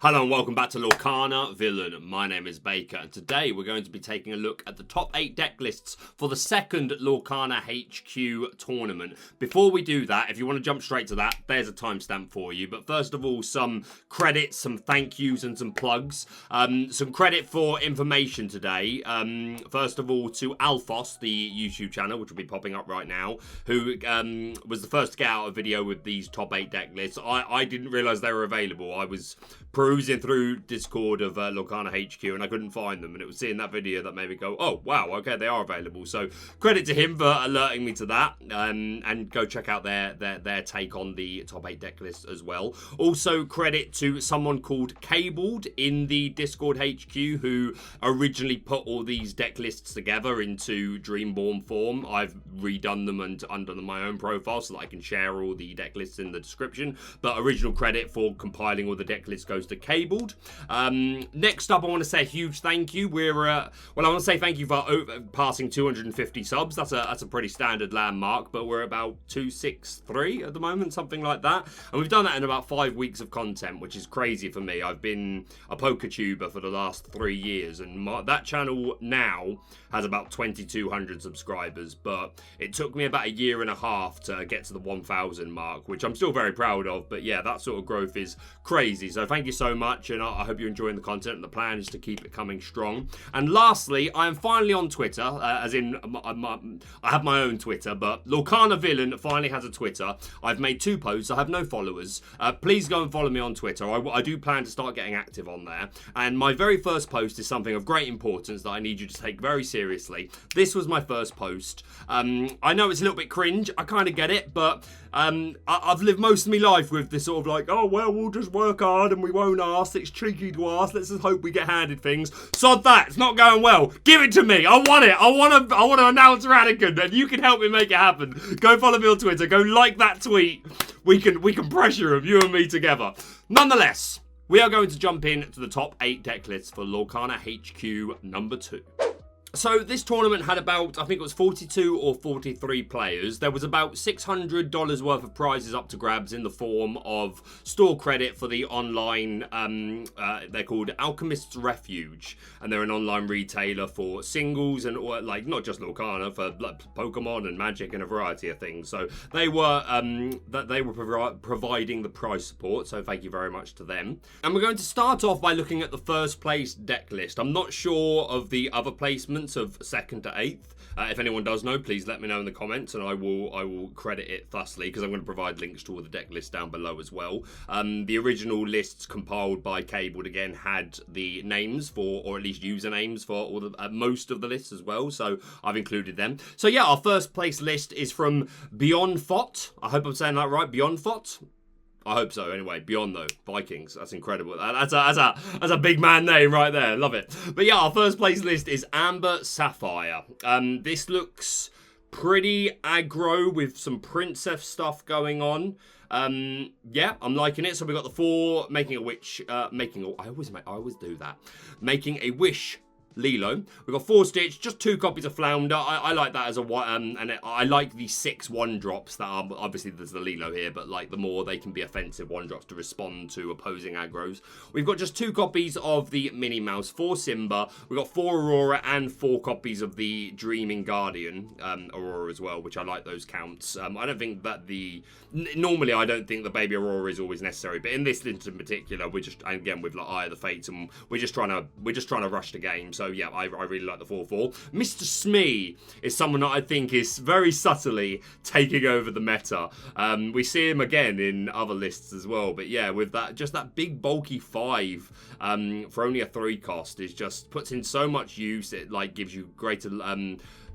Hello and welcome back to Lorcan Villain. My name is Baker and today we're going to be taking a look at the top 8 deck lists for the second Lorcana HQ tournament. Before we do that, if you want to jump straight to that, there's a timestamp for you. But first of all, some credits, some thank yous and some plugs. Some credit for information today. First of all to Alphos, the YouTube channel, which will be popping up right now, who was the first to get out a video with these top 8 deck lists. I didn't realise they were available. I was perusing through Discord of Lorcana HQ and I couldn't find them, and it was seeing that video that made me go, oh wow, okay, they are available. So credit to him for alerting me to that, and go check out their take on the top 8 deck list as well. Also credit to someone called Cabled in the Discord HQ who originally put all these deck lists together into Dreamborn form. I've redone them and under my own profile so that I can share all the deck lists in the description, but original credit for compiling all the deck lists goes to Cabled. Next up, I want to say a huge thank you. I want to say thank you for passing 250 subs. That's a pretty standard landmark, but we're about 263 at the moment, something like that. And we've done that in about 5 weeks of content, which is crazy for me. I've been a poker tuber for the last 3 years, and that channel now has about 2,200 subscribers, but it took me about a year and a half to get to the 1,000 mark, which I'm still very proud of. But yeah, that sort of growth is crazy. So thank you so much, and I hope you're enjoying the content, and the plan is to keep it coming strong. And lastly, I am finally on Twitter, as in I have my own Twitter, but Lorcana Villain finally has a Twitter. I've made 2 posts. I have no followers. Please go and follow me on Twitter. I do plan to start getting active on there, and my very first post is something of great importance that I need you to take very seriously. This was my first post. I know it's a little bit cringe, I kind of get it, but I've lived most of my life with this sort of like, oh well, we'll just work hard and we won't ask, it's cheeky to ask, let's just hope we get handed things. Sod that, it's not going well. Give it to me, I want it. I want to announce Radican, and you can help me make it happen. Go follow me on Twitter, go like that tweet. We can pressure him, you and me together. Nonetheless, we are going to jump in to the top 8 deck lists for Lorcana HQ number 2. So this tournament had about, I think it was 42 or 43 players. There was about $600 worth of prizes up to grabs in the form of store credit for the online, they're called Alchemist's Refuge, and they're an online retailer for singles and like not just Lorcana, for like Pokemon and Magic and a variety of things. So they were providing the prize support, so thank you very much to them. And we're going to start off by looking at the first place deck list. I'm not sure of the other placements of 2nd to 8th. If anyone does know, please let me know in the comments, and I will credit it thusly, because I'm going to provide links to all the deck lists down below as well. The original lists compiled by Cabled again had the names for, or at least usernames for all the most of the lists as well, so I've included them. So yeah, our first place list is from Beyond Fot. I hope I'm saying that right. Beyond Fot. I hope so. Anyway, Beyond though, Vikings. That's incredible. That's a big man name right there. Love it. But yeah, our first place list is Amber Saphire. This looks pretty aggro with some princess stuff going on. Yeah, I'm liking it. So we got the 4 Making a Wish. I always do that. Making a Wish. Lilo. We've got 4 Stitch, just 2 copies of Flounder. I like that as a and I like the 6 1-drops that are, obviously there's the Lilo here, but like the more they can be offensive 1-drops to respond to opposing aggros. We've got just 2 copies of the Minnie Mouse, 4 Simba. We've got 4 Aurora and 4 copies of the Dreaming Guardian Aurora as well, which I like those counts. I don't think that normally I don't think the baby Aurora is always necessary, but in this instance in particular, we're just, again with like Eye of the Fates, and we're just trying to rush the game. So yeah, I really like the 4/4. Mr. Smee is someone that I think is very subtly taking over the meta. We see him again in other lists as well, but yeah, with that big bulky 5 for only a 3 cost is just puts in so much use. It like gives you greater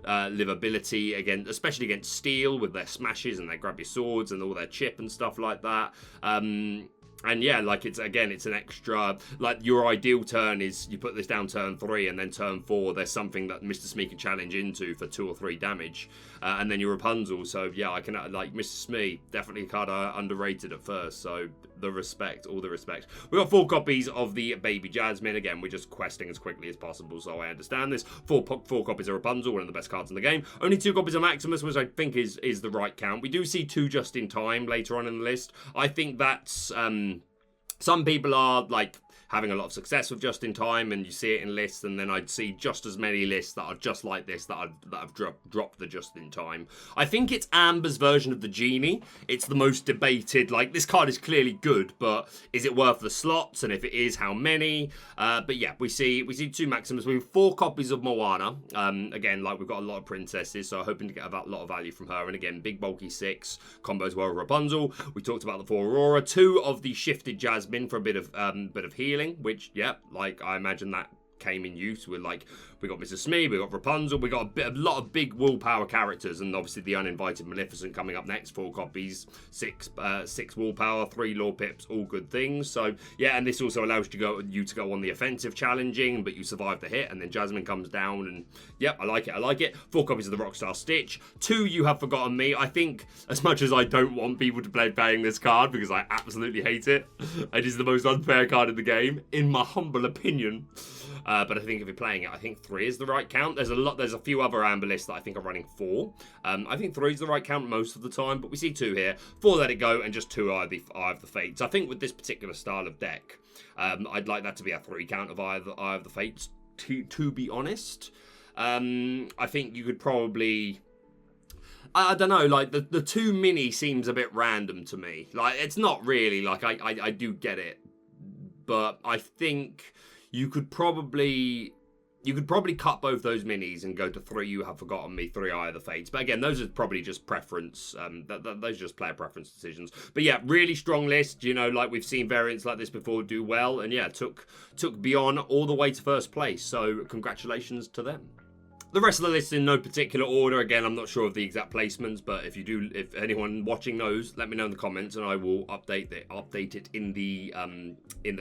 livability again, especially against steel with their smashes and their grab your swords and all their chip and stuff like that. And yeah, like it's an extra, like your ideal turn is you put this down turn 3, and then turn 4 there's something that Mr. Smee can challenge into for 2 or 3 damage, and then your Rapunzel. So yeah, I can like Mr. Smee, definitely kind of underrated at first, so all the respect. We got 4 copies of the Baby Jasmine. Again, we're just questing as quickly as possible, so I understand this. 4 copies of Rapunzel, one of the best cards in the game. Only 2 copies of Maximus, which I think is the right count. We do see 2 just in time later on in the list. I think that's some people are like having a lot of success with just in time, and you see it in lists, and then I'd see just as many lists that are just like this that have dropped the just in time. I think it's Amber's version of the Genie. It's the most debated. Like, this card is clearly good, but is it worth the slots? And if it is, how many? But yeah, we see 2 Maximus. We have 4 copies of Moana. Again, like, we've got a lot of princesses, so hoping to get a lot of value from her. And again, big bulky 6 combos well with Rapunzel. We talked about the 4 Aurora, 2 of the shifted Jasmine for a bit of healing, which, yeah, like, I imagine that came in use with, like, we got Mrs. Smee, we got Rapunzel, we got a lot of big willpower characters, and obviously the uninvited Maleficent coming up next, 4 copies, 6 willpower, 3 lore pips, all good things. So yeah, and this also allows you to go on the offensive challenging, but you survive the hit, and then Jasmine comes down, and yep, I like it. 4 copies of the Rockstar Stitch, 2 You Have Forgotten Me. I think, as much as I don't want people to play playing this card, because I absolutely hate it, it is the most unfair card in the game, in my humble opinion. But I think if you're playing it, I think 3 is the right count. There's a few other Amber lists that I think are running 4. I think 3 is the right count most of the time, but we see 2 here. 4 Let It Go, and just 2 Eye of the Fates. I think with this particular style of deck, I'd like that to be a 3 count of Eye of the Fates, to be honest. I think you could probably... I don't know, like, the 2 Minnie seems a bit random to me. Like, it's not really, like, I do get it. But I think... You could probably cut both those minis and go to 3 You Have Forgotten Me, 3 Eye of the Fates. But again, those are probably just preference. Those are just player preference decisions. But yeah, really strong list. You know, like, we've seen variants like this before do well. And yeah, took Beyond all the way to first place. So congratulations to them. The rest of the list in no particular order. Again, I'm not sure of the exact placements, but if anyone watching knows, let me know in the comments, and I will update it in the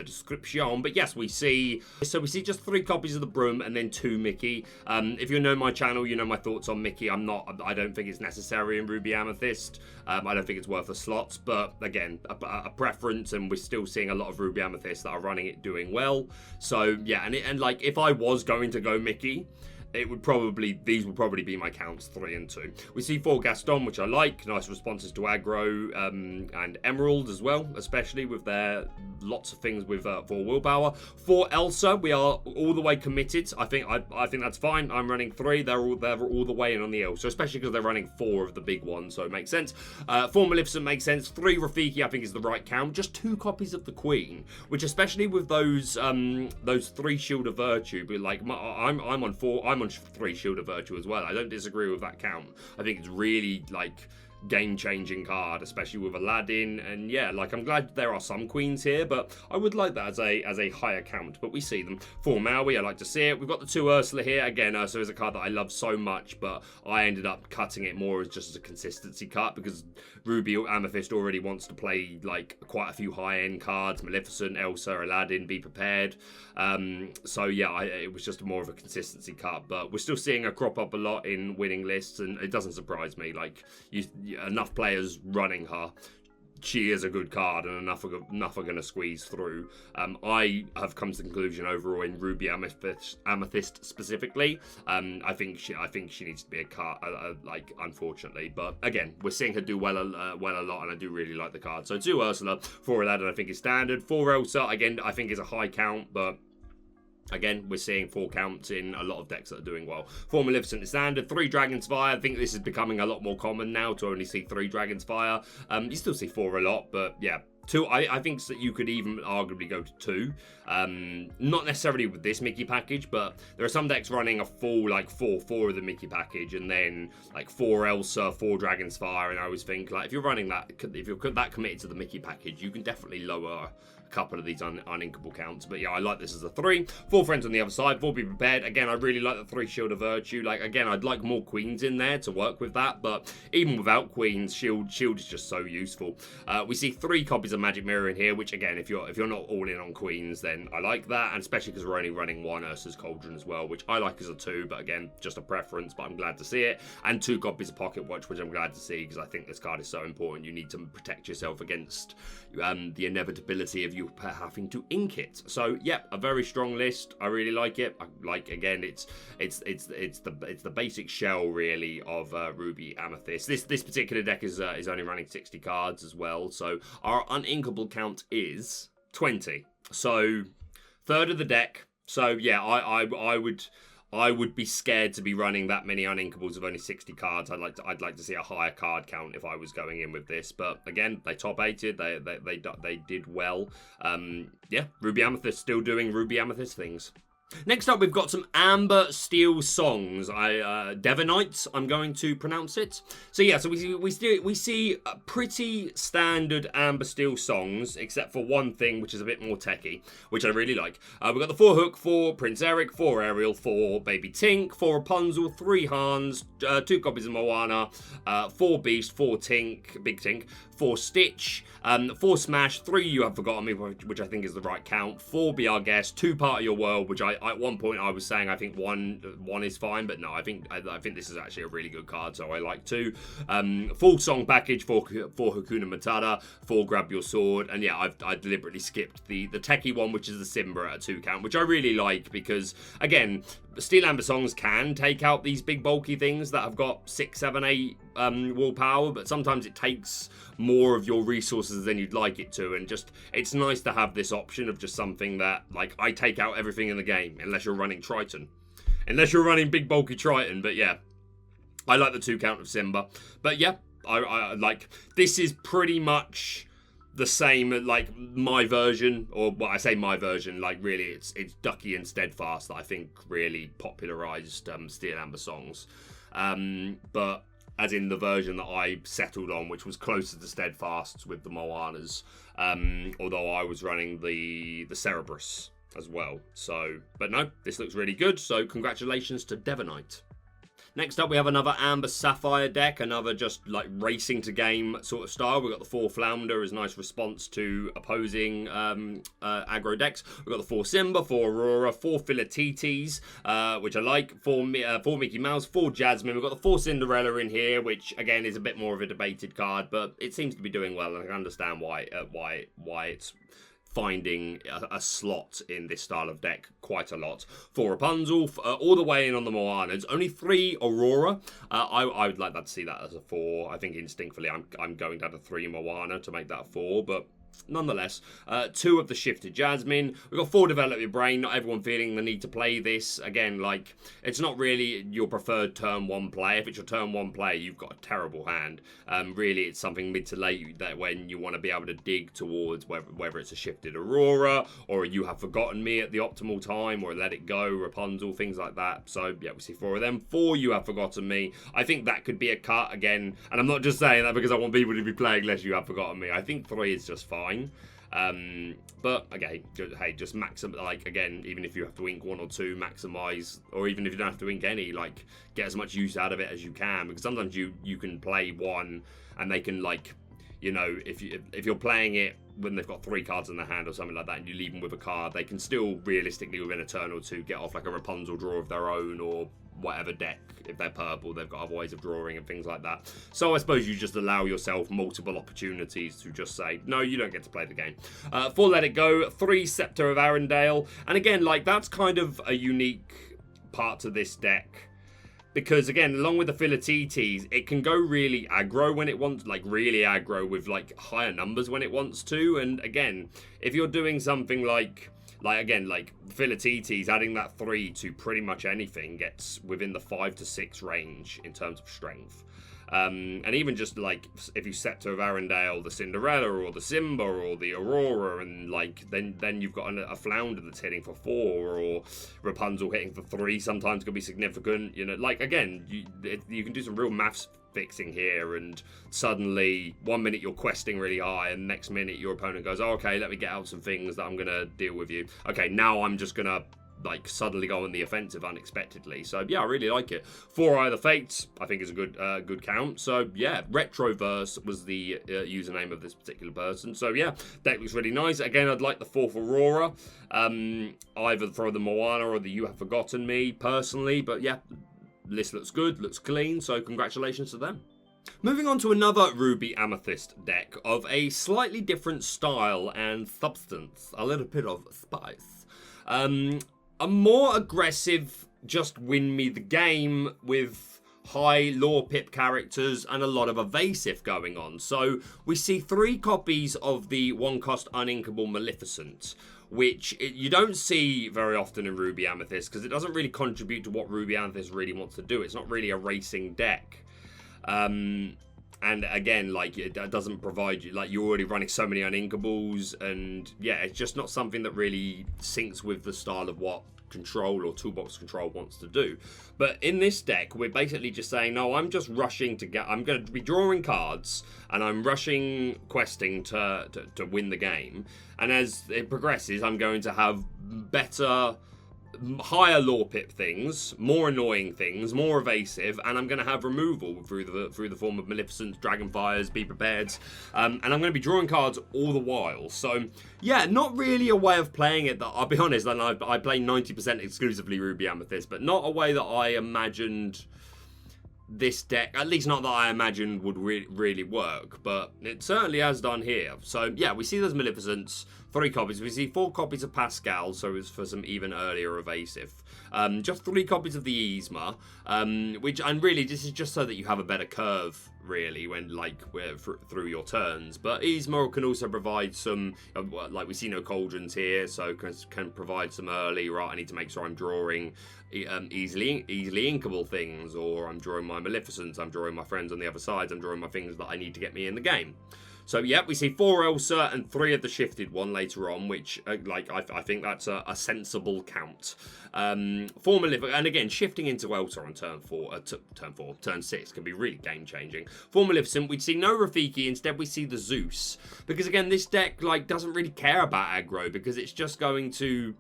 description. But yes, we see just 3 copies of the Broom and then 2 Mickey. If you know my channel, you know my thoughts on Mickey. I don't think it's necessary in Ruby Amethyst. I don't think it's worth the slots, but again, a preference, and we're still seeing a lot of Ruby Amethyst that are running it doing well. So yeah, and like, if I was going to go Mickey, these would probably be my counts 3 and 2. We see 4 Gaston, which I like. Nice responses to Aggro and Emerald as well, especially with their lots of things with 4 willpower. 4 Elsa, we are all the way committed. I think that's fine. I'm running 3. They're all the way in on the Elsa, especially because they're running 4 of the big ones, so it makes sense. 4 Maleficent makes sense. 3 Rafiki, I think, is the right count. Just 2 copies of the Queen, which, especially with those 3 Shield of Virtue, but like, I'm on 3 Shield of Virtue as well. I don't disagree with that count. I think it's really, like, game-changing card, especially with Aladdin. And yeah, like, I'm glad there are some queens here, but I would like that as a higher count. But we see them. 4 Maui, I like to see it. We've got the 2 Ursula here. Again, Ursula is a card that I love so much, but I ended up cutting it more as just as a consistency cut, because Ruby Amethyst already wants to play, like, quite a few high-end cards. Maleficent, Elsa, Aladdin, be prepared. So yeah, it was just more of a consistency cut, but we're still seeing her crop up a lot in winning lists, and it doesn't surprise me. Like, enough players running her, she is a good card, and enough are going to squeeze through. I have come to the conclusion overall in Ruby Amethyst specifically, I think she needs to be a card, like, unfortunately. But again, we're seeing her do well a lot, and I do really like the card. So 2 Ursula, 4 Aladdin, I think is standard. 4 Elsa, again, I think is a high count, but again, we're seeing 4 counts in a lot of decks that are doing well. 4 Maleficent is standard. 3 Dragon's Fire. I think this is becoming a lot more common now to only see 3 Dragon's Fire. You still see 4 a lot, but yeah. 2, I think that you could even arguably go to 2. Not necessarily with this Mickey package, but there are some decks running a full, like, 4 of the Mickey package, and then, like, 4 Elsa, 4 Dragon's Fire, and I always think, like, if you're running that, if you're that committed to the Mickey package, you can definitely lower a couple of these uninkable counts. But yeah, I like this as a 3. 4 Friends on the other side. 4 Be Prepared. Again, I really like the 3 Shield of Virtue. Like, again, I'd like more queens in there to work with that, but even without queens, Shield is just so useful. We see 3 copies of Magic Mirror in here, which, again, if you're not all in on queens, then I like that, and especially because we're only running 1 Ursa's Cauldron as well, which I like as a 2, but again, just a preference, but I'm glad to see it. And 2 copies of Pocket Watch, which I'm glad to see, because I think this card is so important. You need to protect yourself against the inevitability of you having to ink it. So yeah, a very strong list. I really like it. Again, it's the basic shell really of Ruby Amethyst. This particular deck is only running 60 cards as well, so our uninkable count is 20. So third of the deck. So yeah, I would be scared to be running that many uninkables of only 60 cards. I'd like to see a higher card count if I was going in with this. But again, they top 8'd. They did well. Yeah, Ruby Amethyst still doing Ruby Amethyst things. Next up, we've got some Amber Steel songs. Devonites, I'm going to pronounce it. So yeah, so we see pretty standard Amber Steel songs, except for one thing, which is a bit more techie, which I really like. We've got the 4 Hook, 4 Prince Eric, 4 Ariel, 4 Baby Tink, 4 Rapunzel, 3 Hans, 2 copies of Moana, 4 Beast, 4 Tink, Big Tink, 4 Stitch, 4 Smash, 3 You Have Forgotten Me, which I think is the right count, 4 Be Our Guest, 2 Part of Your World, which at one point I was saying I think one is fine, but no, I think this is actually a really good card, so I like 2. Full song package for Hakuna Matata, 4 Grab Your Sword, and yeah, I deliberately skipped the techie one, which is the Simba at a 2 count, which I really like because, again, Steel Amber songs can take out these big bulky things that have got 6, 7, 8 wall power, but sometimes it takes more of your resources than you'd like it to, and just it's nice to have this option of just something that, like, I take out everything in the game unless you're running Triton, unless you're running big bulky Triton. But yeah, I like the 2 count of Simba. But yeah, I like, this is pretty much the same, like my version, or what I say my version, like really it's Ducky and Steadfast that I think really popularized Steel Amber songs, but as in the version that I settled on, which was closer to Steadfasts with the Moanas, although I was running the Cerberus as well. So, but no, this looks really good, so congratulations to Devonite. Next up, we have another Amber Saphire deck, another just like racing to game sort of style. We've got the 4 Flounder as a nice response to opposing aggro decks. We've got the 4 Simba, 4 Aurora, 4 Philatites, which I like, 4 Mickey Mouse, 4 Jasmine. We've got the 4 Cinderella in here, which again is a bit more of a debated card, but it seems to be doing well, and I can understand why it's finding a slot in this style of deck quite a lot. 4 Rapunzel, all the way in on the Moanas. Only 3 Aurora. I would like that to see that as a 4. I think instinctively I'm going down to 3 Moana to make that a 4, but nonetheless, 2 of the Shifted Jasmine. We've got 4 Develop Your Brain. Not everyone feeling the need to play this. Again, like, it's not really your preferred turn 1 play. If it's your turn 1 play, you've got a terrible hand. Really, it's something mid to late that when you want to be able to dig towards whether it's a Shifted Aurora or You Have Forgotten Me at the optimal time, or Let It Go, Rapunzel, things like that. So yeah, we see 4 of them. 4 You Have Forgotten Me. I think that could be a cut again, and I'm not just saying that because I want people to be playing less You Have Forgotten Me. I think 3 is just fine. But okay, hey, just maximize, like, again, even if you have to ink 1 or 2, maximize, or even if you don't have to ink any, like, get as much use out of it as you can, because sometimes you can play 1 and they can, like, you know, if you're playing it when they've got 3 cards in their hand or something like that, and you leave them with a card, they can still realistically within a turn or 2 get off like a Rapunzel draw of their own, or whatever deck. If they're purple, they've got other ways of drawing and things like that. So I suppose you just allow yourself multiple opportunities to just say, no, you don't get to play the game. 4 Let It Go, 3 Scepter of Arendelle, and again, like, that's kind of a unique part to this deck, because again, along with the Philatites, it can go really aggro when it wants, like really aggro with like higher numbers when it wants to. And again, if you're doing something like again, like Philatites, adding that 3 to pretty much anything gets within the 5 to 6 range in terms of strength. And even just like if you Scepter of Arendelle, the Cinderella or the Simba or the Aurora, and like then you've got a Flounder that's hitting for 4, or Rapunzel hitting for 3 sometimes could be significant. You know, like, again, you can do some real maths fixing here, and suddenly 1 minute you're questing really high, and next minute your opponent goes, oh, okay, let me get out some things that I'm gonna deal with you. Okay, now I'm just gonna like suddenly go on the offensive unexpectedly. So yeah, I really like it. 4 Eye of the Fates, I think, is a good count. So yeah, Retroverse was the username of this particular person. So yeah, deck looks really nice. Again, I'd like the 4th Aurora, either for the Moana or the You Have Forgotten Me personally, but yeah, list looks good, looks clean, so congratulations to them. Moving on to another Ruby Amethyst deck of a slightly different style and substance, a little bit of spice. A more aggressive, just win me the game with high lore pip characters and a lot of evasive going on. So we see 3 copies of the 1-cost uninkable Maleficent, which you don't see very often in Ruby Amethyst, because it doesn't really contribute to what Ruby Amethyst really wants to do. It's not really a racing deck. And again, like, it doesn't provide you, like, you're already running so many uninkables, and yeah, it's just not something that really syncs with the style of what Control or Toolbox Control wants to do. But in this deck, we're basically just saying, no, I'm just rushing to get, I'm going to be drawing cards, and I'm rushing questing to win the game. And as it progresses, I'm going to have better, higher lore pip things, more annoying things, more evasive, and I'm going to have removal through the form of Maleficents, Dragonfires, Be Prepared, and I'm going to be drawing cards all the while. So yeah, not really a way of playing it that, I'll be honest, and I play 90% exclusively Ruby Amethyst, but not a way that I imagined this deck, at least not that I imagined would really work, but it certainly has done here. So yeah, we see those Maleficents, 3 copies. We see 4 copies of Pascal, so it's for some even earlier evasive. Just 3 copies of the Yzma, and really this is just so that you have a better curve, really, when through your turns. But Yzma can also provide some, like we see no Cauldrons here, so can provide some early, right, I need to make sure I'm drawing easily inkable things, or I'm drawing my Maleficents, I'm drawing my friends on the other side, I'm drawing my things that I need to get me in the game. So yeah, we see 4 Elsa and 3 of the shifted one later on, which I think that's a sensible count. 4 Maleficent, and again, shifting into Elsa on turn 6 can be really game changing. 4 Maleficent, we'd see no Rafiki, instead we see the Zeus, because again, this deck doesn't really care about aggro, because it's just going to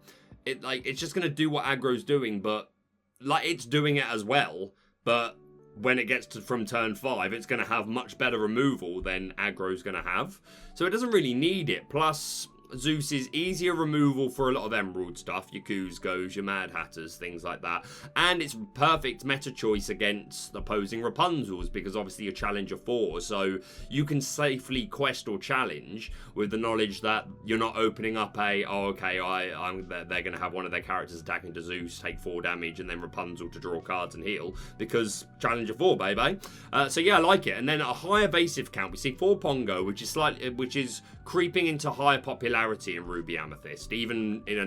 it's just going to do what aggro's doing, but it's doing it as well, but when it gets to from turn 5, it's going to have much better removal than aggro's going to have. So it doesn't really need it. Plus, Zeus is easier removal for a lot of Emerald stuff, your Kuzgos, your Mad Hatters, things like that. And it's perfect meta choice against opposing Rapunzels, because obviously you're challenger 4, so you can safely quest or challenge with the knowledge that you're not opening up they're going to have one of their characters attacking to Zeus, take 4 damage, and then Rapunzel to draw cards and heal, because challenger 4, baby. So yeah, I like it. And then a high evasive count, we see 4 Pongo, which is creeping into higher popularity in Ruby Amethyst, even in the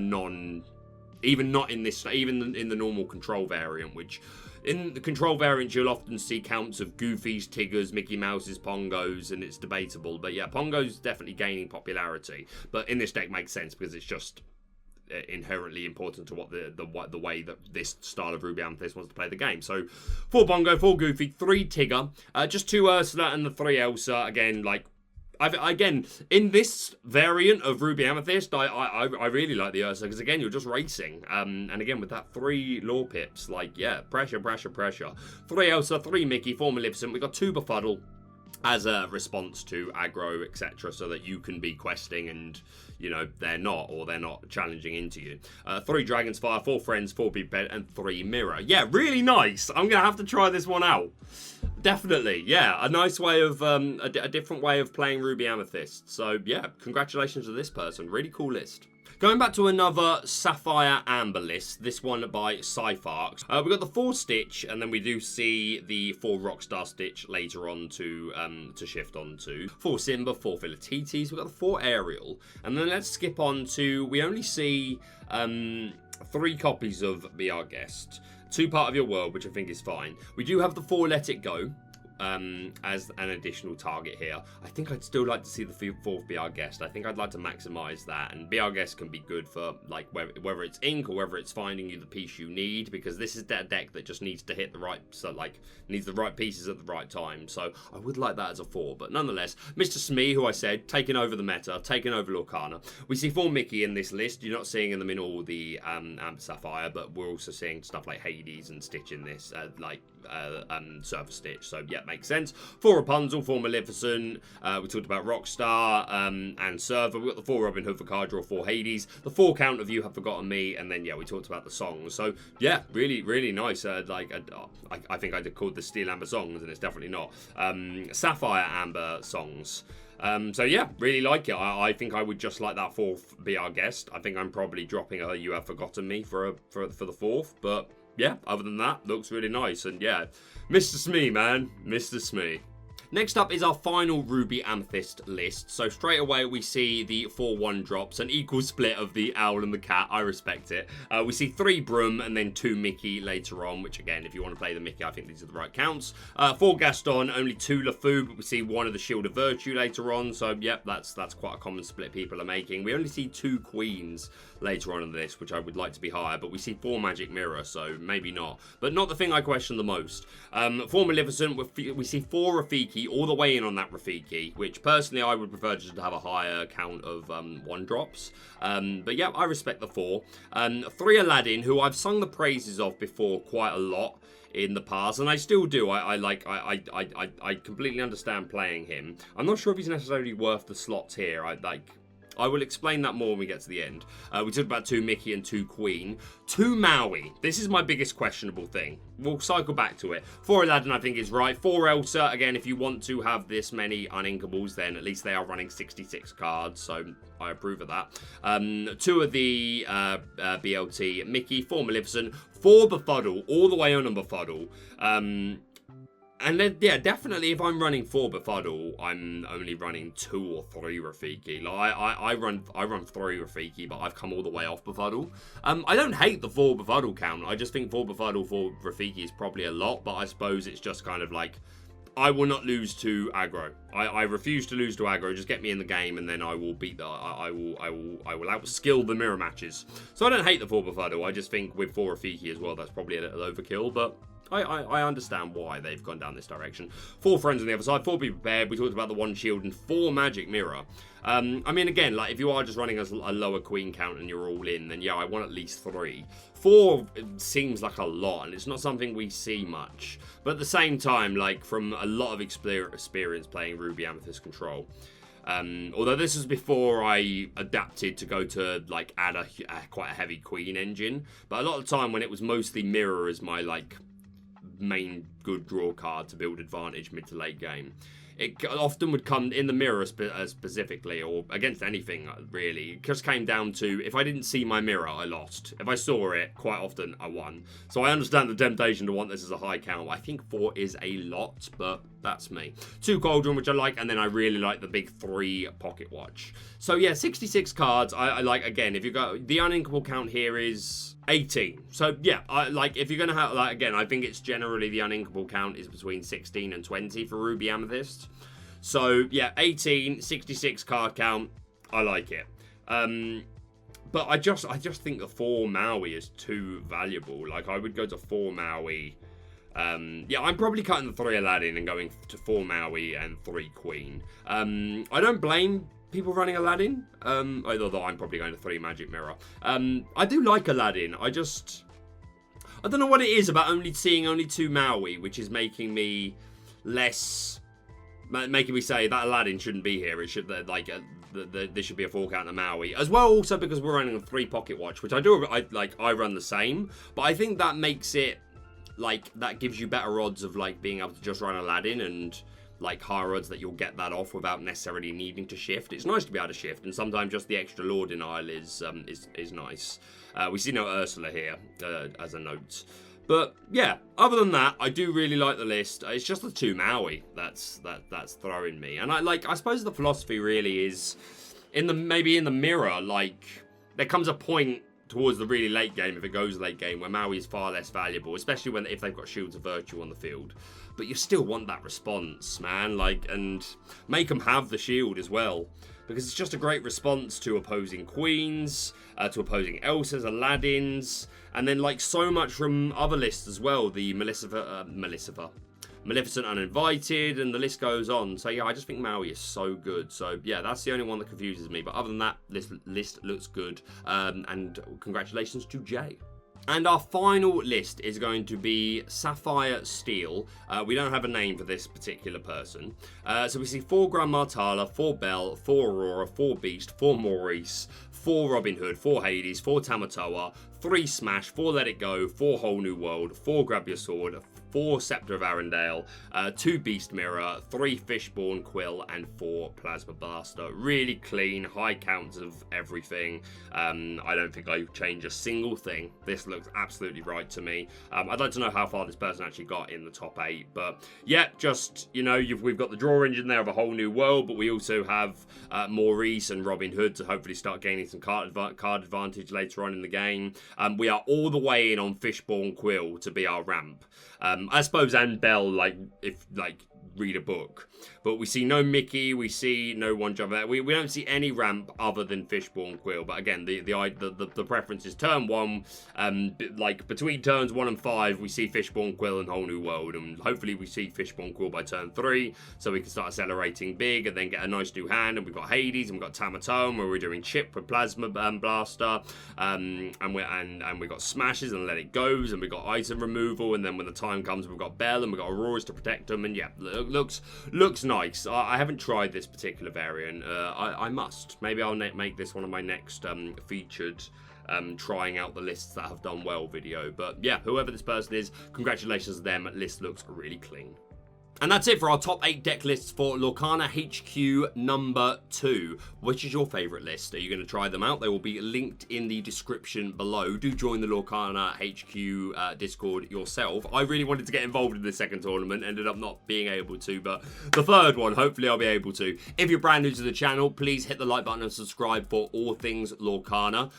normal Control variant, which in the Control variant you'll often see counts of Goofies, Tiggers, Mickey Mouses, Pongos, and it's debatable. But yeah, Pongo's definitely gaining popularity, but in this deck makes sense because it's just inherently important to what the way that this style of Ruby Amethyst wants to play the game. So 4 Pongo, 4 Goofy, 3 Tigger, just 2 Ursula and the 3 Elsa. Again, in this variant of Ruby Amethyst, I really like the Ursa, because again, you're just racing. And again, with that 3 lore pips, pressure. 3 Elsa, 3 Mickey, 4 Maleficent. We've got 2 Befuddle as a response to aggro, etc., so that you can be questing and, they're not challenging into you. 3 Dragon's Fire, 4 Friends, 4 Big Bed, and 3 Mirror. Yeah, really nice. I'm going to have to try this one out. Definitely, yeah. A nice way of, a different way of playing Ruby Amethyst. So, yeah, congratulations to this person. Really cool list. Going back to another Saphire Amber list, this one by Saphire. We've got the 4 Stitch, and then we do see the 4 Rockstar Stitch later on to shift on to. 4 Simba, 4 Philatites, we've got the 4 Ariel, and then let's skip on to, we only see 3 copies of Be Our Guest. 2 Part of Your World, which I think is fine. We do have the 4 Let It Go as an additional target here. I think I'd still like to see the 4th Be Our Guest. I think I'd like to maximize that, and Be Our Guest can be good for whether it's ink or whether it's finding you the piece you need, because this is that deck that just needs to hit the right, needs the right pieces at the right time. So I would like that as a 4, but nonetheless, Mr. Smee, who I said, taking over the meta, taking over Lorcana. We see 4 Mickey in this list. You're not seeing them in all the Amber Sapphire, but we're also seeing stuff like Hades and Stitch in this, Surfer Stitch. So yeah, makes sense. 4 Rapunzel, 4 Maleficent. We talked about Rockstar and Server. We've got the 4 Robin Hood for card draw, 4 Hades. The 4 Count of You Have Forgotten Me, and then yeah, we talked about the songs. So yeah, really, really nice. I think I called this Steel Amber songs, and it's definitely not. Sapphire Amber songs. So yeah, really like it. I think I would just like that 4th Be Our Guest. I think I'm probably dropping a You Have Forgotten Me for the 4th, but yeah, other than that, looks really nice. And yeah, Mr. Smee, man. Mr. Smee. Next up is our final Ruby Amethyst list. So straight away we see the 4 1-drops, an equal split of the owl and the cat. I respect it. We see 3 Broom and then 2 Mickey later on, which again, if you want to play the Mickey, I think these are the right counts. 4 Gaston, only 2 LeFou, but we see 1 of the Shield of Virtue later on. So yep, that's quite a common split people are making. We only see 2 Queens later on in this, which I would like to be higher, but we see 4 Magic Mirror, so maybe not. But not the thing I question the most. 4 Maleficent, we see 4 Rafiki, all the way in on that Rafiki, which personally I would prefer just to have a higher count of 1-drops. But yeah, I respect the 4. 3 Aladdin, who I've sung the praises of before quite a lot in the past, and I still do. I completely understand playing him. I'm not sure if he's necessarily worth the slots here. I will explain that more when we get to the end. We talked about 2 Mickey and 2 Queen. 2 Maui. This is my biggest questionable thing. We'll cycle back to it. 4 Aladdin, I think, is right. 4 Elsa, again, if you want to have this many uninkables, then at least they are running 66 cards, so I approve of that. 2 of the BLT Mickey, 4 Maleficent, 4 Befuddle, all the way on Befuddle. And then, yeah, definitely if I'm running 4 Befuddle, I'm only running 2 or 3 Rafiki. Like, I run 3 Rafiki, but I've come all the way off Befuddle. I don't hate the 4 Befuddle count. I just think 4 Befuddle for Rafiki is probably a lot, but I suppose it's just kind of like, I will not lose to Aggro. I refuse to lose to Aggro. Just get me in the game, and then I will beat the. I will outskill the mirror matches. So I don't hate the 4 Befuddle. I just think with 4 Rafiki as well, that's probably a little overkill, but I understand why they've gone down this direction. 4 Friends on the other side, 4 Be Prepared. We talked about the 1 Shield and 4 Magic Mirror. I mean, again, like if you are just running a lower Queen count and you're all in, then yeah, I want at least 3. 4 seems like a lot, and it's not something we see much. But at the same time, like from a lot of experience playing Ruby Amethyst Control, although this was before I adapted to go to like add a quite a heavy Queen engine, but a lot of the time when it was mostly Mirror as my like main good draw card to build advantage mid to late game, it often would come in the mirror specifically, or against anything really. It just came down to, if I didn't see my mirror, I lost. If I saw it, quite often I won. So I understand the temptation to want this as a high count. I think 4 is a lot, but that's me. 2 Cauldron, which I like, and then I really like the big 3 Pocket Watch. So yeah, 66 cards. I like, again, if you go, the uninkable count here is 18. So yeah, if you're gonna have, like, again, I think it's generally the uninkable count is between 16 and 20 for Ruby Amethyst. So yeah, 18, 66 card count. I like it. But I just think the 4 Maui is too valuable. Like, I would go to 4 Maui. Yeah, I'm probably cutting the 3 Aladdin and going to 4 Maui and 3 Queen. I don't blame people running Aladdin, although I'm probably going to 3 Magic Mirror. I do like Aladdin. I don't know what it is about seeing only 2 Maui, which is making me say that Aladdin shouldn't be here. It should there should be a 4 count of Maui as well. Also because we're running a 3 Pocket Watch, which I run the same, but I think that makes it like that gives you better odds of like being able to just run Aladdin, and like higher odds that you'll get that off without necessarily needing to shift. It's nice to be able to shift, and sometimes just the extra lore denial is nice. We see no Ursula here as a note. But yeah, other than that, I do really like the list. It's just the 2 Maui that's throwing me. And I suppose the philosophy really is maybe in the mirror, like there comes a point towards the really late game, if it goes late game, where Maui is far less valuable, especially if they've got Shields of Virtue on the field. But you still want that response, man, and make them have the shield as well, because it's just a great response to opposing Queens, to opposing Elsas, Aladdins, and then like so much from other lists as well, the Maleficent Uninvited, and the list goes on. So yeah, I just think Maui is so good. So yeah, that's the only one that confuses me. But other than that, this list looks good. And congratulations to Jay. And our final list is going to be Saphire Steel. We don't have a name for this particular person. So we see 4 Grand Martala, 4 Belle, 4 Aurora, 4 Beast, 4 Maurice, 4 Robin Hood, 4 Hades, 4 Tamatoa, 3 Smash, 4 Let It Go, 4 Whole New World, 4 Grab Your Sword, 4 Scepter of Arendelle, 2 Beast Mirror, 3 Fishborn Quill, and 4 Plasma Blaster. Really clean, high counts of everything. I don't think I change a single thing. This looks absolutely right to me. I'd like to know how far this person actually got in the top 8, but yeah, just, you know, we've got the draw engine there of a Whole New World, but we also have Maurice and Robin Hood to hopefully start gaining some card advantage later on in the game. We are all the way in on Fishborn Quill to be our ramp. I suppose, and Belle, read a book. But we see no Mickey, we see no One Jump. We don't see any ramp other than Fishborn Quill. But again, the preference is turn 1, between turns 1 and 5, we see Fishborn Quill and Whole New World, and hopefully we see Fishborn Quill by turn 3, so we can start accelerating big and then get a nice new hand. And we've got Hades, and we've got Tamatome, where we're doing Chip with Plasma Blaster, and we've got Smashes and Let It Goes, and we've got item removal, and then when the time comes, we've got Belle, and we've got Auroras to protect them, and yeah, looks nice. I haven't tried this particular variant. I must. Maybe I'll make this one of my next featured trying out the lists that have done well video. But yeah, whoever this person is, congratulations to them. List looks really clean. And that's it for our top 8 deck lists for Lorcana HQ number 2. Which is your favourite list? Are you going to try them out? They will be linked in the description below. Do join the Lorcana HQ Discord yourself. I really wanted to get involved in the second tournament, ended up not being able to, but the third one, hopefully I'll be able to. If you're brand new to the channel, please hit the like button and subscribe for all things Lorcana.